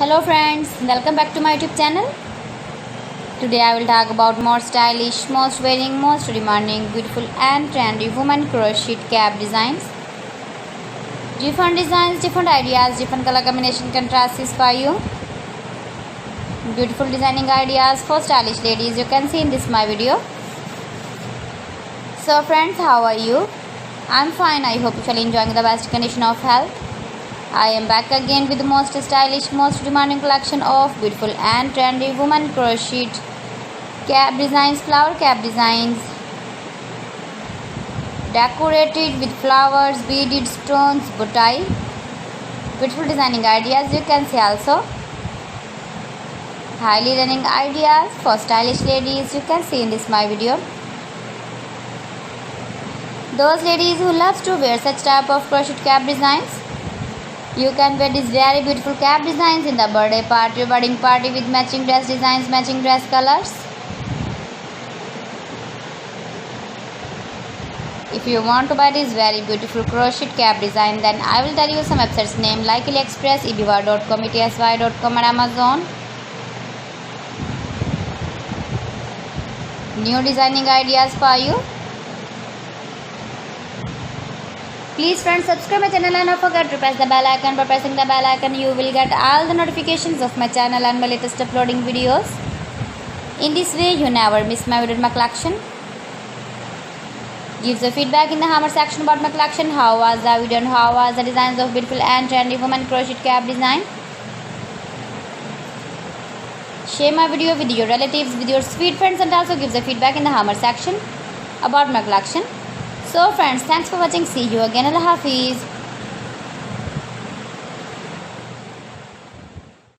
Hello friends, welcome back to my YouTube channel. Today I will talk about more stylish, most wearing, most demanding, beautiful and trendy women crochet cap designs. Different designs, different ideas, different color combination contrasts for you. Beautiful designing ideas for stylish ladies you can see in this my video. So friends, how are you? I'm fine. I hope you are enjoying the best condition of health. I am back again with the most stylish, most demanding collection of beautiful and trendy women crochet cap designs, flower cap designs, decorated with flowers, beaded stones, boutai. Beautiful designing ideas you can see also. Highly running ideas for stylish ladies you can see in this my video. Those ladies who loves to wear such type of crochet cap designs, you can wear these very beautiful cap designs in the birthday party, wedding party with matching dress designs, matching dress colors. If you want to buy this very beautiful crochet cap design, then I will tell you some websites name like AliExpress, eBay.com, etsy.com and Amazon. New designing ideas for you. Please friends, subscribe my channel and don't forget to press the bell icon. By pressing the bell icon you will get all the notifications of my channel and my latest uploading videos. In this way you never miss my video in my collection. Give the feedback in the hammer section about my collection. How was the video and how was the designs of beautiful and trendy women crochet cap design. Share my video with your relatives, with your sweet friends, and also give the feedback in the hammer section about my collection. So friends, thanks for watching. See you again. Allah Hafiz.